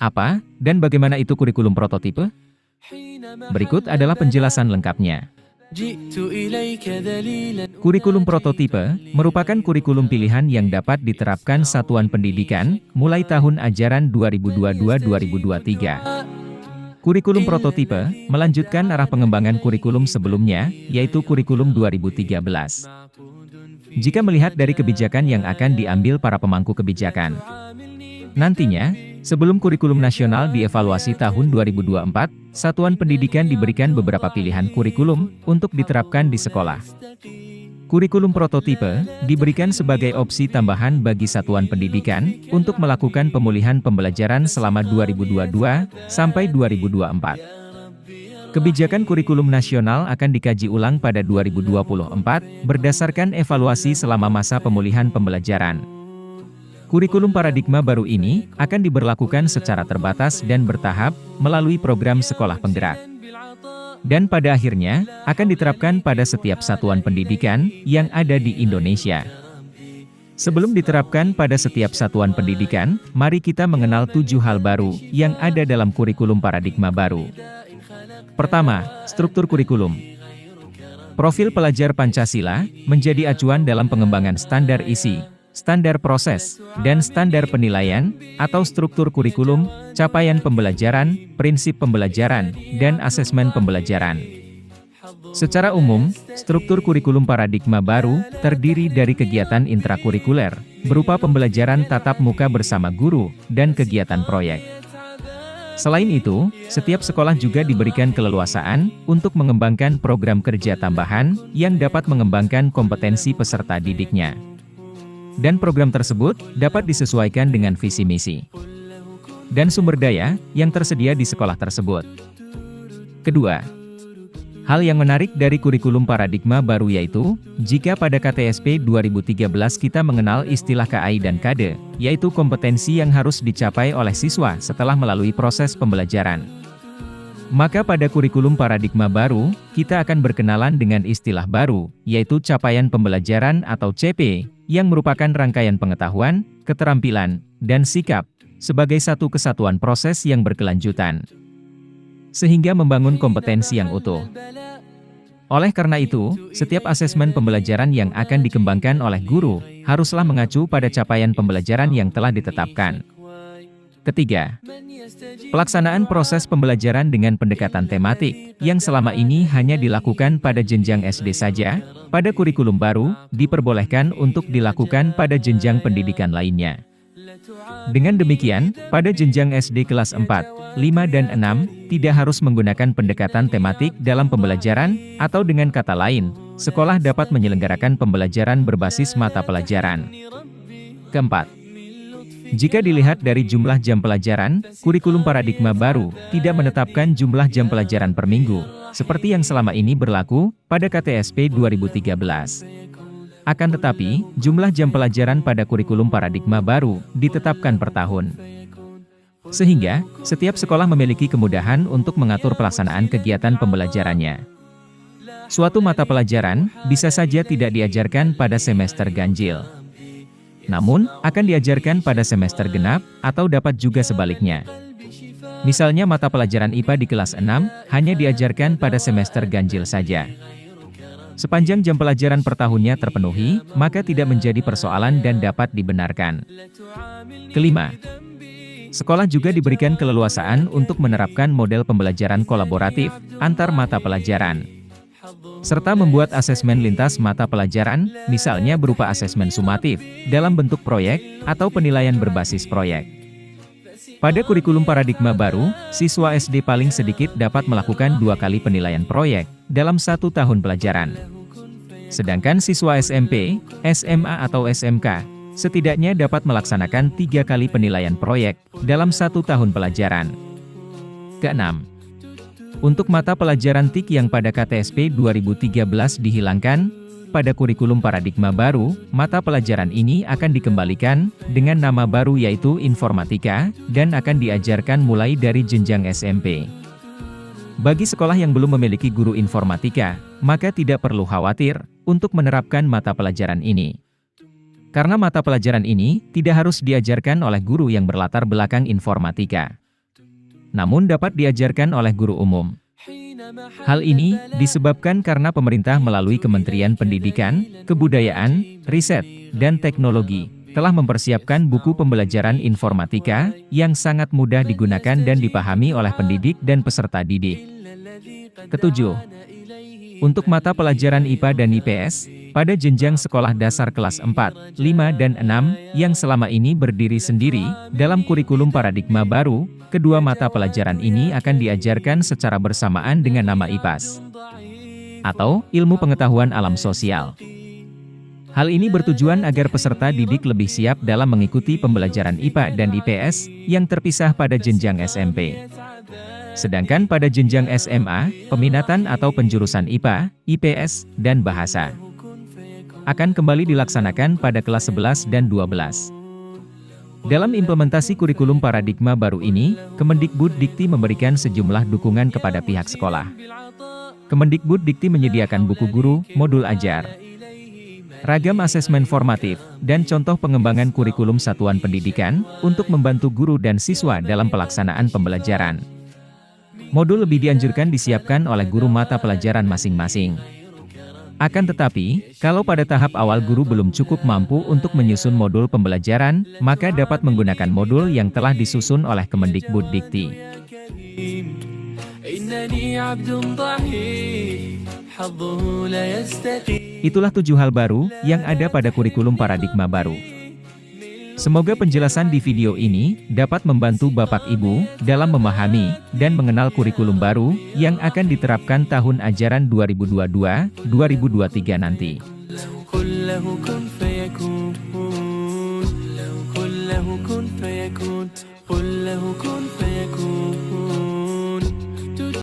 Apa dan bagaimana itu kurikulum prototipe? Berikut adalah penjelasan lengkapnya. Kurikulum prototipe merupakan kurikulum pilihan yang dapat diterapkan satuan pendidikan mulai tahun ajaran 2022-2023. Kurikulum prototipe melanjutkan arah pengembangan kurikulum sebelumnya, yaitu kurikulum 2013. Jika melihat dari kebijakan yang akan diambil para pemangku kebijakan, nantinya, sebelum kurikulum nasional dievaluasi tahun 2024, satuan pendidikan diberikan beberapa pilihan kurikulum untuk diterapkan di sekolah. Kurikulum prototipe diberikan sebagai opsi tambahan bagi satuan pendidikan untuk melakukan pemulihan pembelajaran selama 2022 sampai 2024. Kebijakan kurikulum nasional akan dikaji ulang pada 2024 berdasarkan evaluasi selama masa pemulihan pembelajaran. Kurikulum paradigma baru ini akan diberlakukan secara terbatas dan bertahap melalui program sekolah penggerak. Dan pada akhirnya, akan diterapkan pada setiap satuan pendidikan yang ada di Indonesia. Sebelum diterapkan pada setiap satuan pendidikan, mari kita mengenal 7 hal baru yang ada dalam kurikulum paradigma baru. Pertama, struktur kurikulum. Profil pelajar Pancasila menjadi acuan dalam pengembangan standar isi, standar proses, dan standar penilaian, atau struktur kurikulum, capaian pembelajaran, prinsip pembelajaran, dan asesmen pembelajaran. Secara umum, struktur kurikulum paradigma baru terdiri dari kegiatan intrakurikuler, berupa pembelajaran tatap muka bersama guru, dan kegiatan proyek. Selain itu, setiap sekolah juga diberikan keleluasaan untuk mengembangkan program kerja tambahan yang dapat mengembangkan kompetensi peserta didiknya. Dan program tersebut dapat disesuaikan dengan visi misi dan sumber daya yang tersedia di sekolah tersebut. Kedua, hal yang menarik dari kurikulum paradigma baru yaitu, jika pada KTSP 2013 kita mengenal istilah KAI dan KADE, yaitu kompetensi yang harus dicapai oleh siswa setelah melalui proses pembelajaran. Maka pada kurikulum paradigma baru, kita akan berkenalan dengan istilah baru, yaitu capaian pembelajaran atau CP, yang merupakan rangkaian pengetahuan, keterampilan, dan sikap, sebagai satu kesatuan proses yang berkelanjutan, sehingga membangun kompetensi yang utuh. Oleh karena itu, setiap asesmen pembelajaran yang akan dikembangkan oleh guru, haruslah mengacu pada capaian pembelajaran yang telah ditetapkan. Ketiga, pelaksanaan proses pembelajaran dengan pendekatan tematik, yang selama ini hanya dilakukan pada jenjang SD saja, pada kurikulum baru, diperbolehkan untuk dilakukan pada jenjang pendidikan lainnya. Dengan demikian, pada jenjang SD kelas 4, 5 dan 6, tidak harus menggunakan pendekatan tematik dalam pembelajaran, atau dengan kata lain, sekolah dapat menyelenggarakan pembelajaran berbasis mata pelajaran. Keempat, jika dilihat dari jumlah jam pelajaran, kurikulum paradigma baru tidak menetapkan jumlah jam pelajaran per minggu, seperti yang selama ini berlaku pada KTSP 2013. Akan tetapi, jumlah jam pelajaran pada kurikulum paradigma baru ditetapkan per tahun. Sehingga, setiap sekolah memiliki kemudahan untuk mengatur pelaksanaan kegiatan pembelajarannya. Suatu mata pelajaran bisa saja tidak diajarkan pada semester ganjil, namun akan diajarkan pada semester genap, atau dapat juga sebaliknya. Misalnya mata pelajaran IPA di kelas 6, hanya diajarkan pada semester ganjil saja. Sepanjang jam pelajaran per tahunnya terpenuhi, maka tidak menjadi persoalan dan dapat dibenarkan. Kelima, sekolah juga diberikan keleluasaan untuk menerapkan model pembelajaran kolaboratif antar mata pelajaran, serta membuat asesmen lintas mata pelajaran, misalnya berupa asesmen sumatif, dalam bentuk proyek, atau penilaian berbasis proyek. Pada kurikulum paradigma baru, siswa SD paling sedikit dapat melakukan 2 kali penilaian proyek, dalam 1 tahun pelajaran. Sedangkan siswa SMP, SMA atau SMK, setidaknya dapat melaksanakan 3 kali penilaian proyek, dalam 1 tahun pelajaran. Keenam, untuk mata pelajaran TIK yang pada KTSP 2013 dihilangkan, pada kurikulum paradigma baru, mata pelajaran ini akan dikembalikan dengan nama baru yaitu Informatika, dan akan diajarkan mulai dari jenjang SMP. Bagi sekolah yang belum memiliki guru informatika, maka tidak perlu khawatir, untuk menerapkan mata pelajaran ini. Karena mata pelajaran ini tidak harus diajarkan oleh guru yang berlatar belakang informatika, namun dapat diajarkan oleh guru umum. Hal ini disebabkan karena pemerintah melalui Kementerian Pendidikan, Kebudayaan, Riset, dan Teknologi telah mempersiapkan buku pembelajaran informatika yang sangat mudah digunakan dan dipahami oleh pendidik dan peserta didik. Ketujuh, untuk mata pelajaran IPA dan IPS, pada jenjang sekolah dasar kelas 4, 5, dan 6, yang selama ini berdiri sendiri, dalam kurikulum paradigma baru, kedua mata pelajaran ini akan diajarkan secara bersamaan dengan nama IPAS, atau Ilmu Pengetahuan Alam Sosial. Hal ini bertujuan agar peserta didik lebih siap dalam mengikuti pembelajaran IPA dan IPS, yang terpisah pada jenjang SMP. Sedangkan pada jenjang SMA, peminatan atau penjurusan IPA, IPS, dan Bahasa akan kembali dilaksanakan pada kelas 11 dan 12. Dalam implementasi kurikulum paradigma baru ini, Kemendikbud-Dikti memberikan sejumlah dukungan kepada pihak sekolah. Kemendikbud-Dikti menyediakan buku guru, modul ajar, ragam asesmen formatif, dan contoh pengembangan kurikulum satuan pendidikan untuk membantu guru dan siswa dalam pelaksanaan pembelajaran. Modul lebih dianjurkan disiapkan oleh guru mata pelajaran masing-masing. Akan tetapi, kalau pada tahap awal guru belum cukup mampu untuk menyusun modul pembelajaran, maka dapat menggunakan modul yang telah disusun oleh Kemendikbud-Dikti. Itulah 7 hal baru yang ada pada kurikulum paradigma baru. Semoga penjelasan di video ini dapat membantu Bapak Ibu dalam memahami dan mengenal kurikulum baru yang akan diterapkan tahun ajaran 2022-2023 nanti.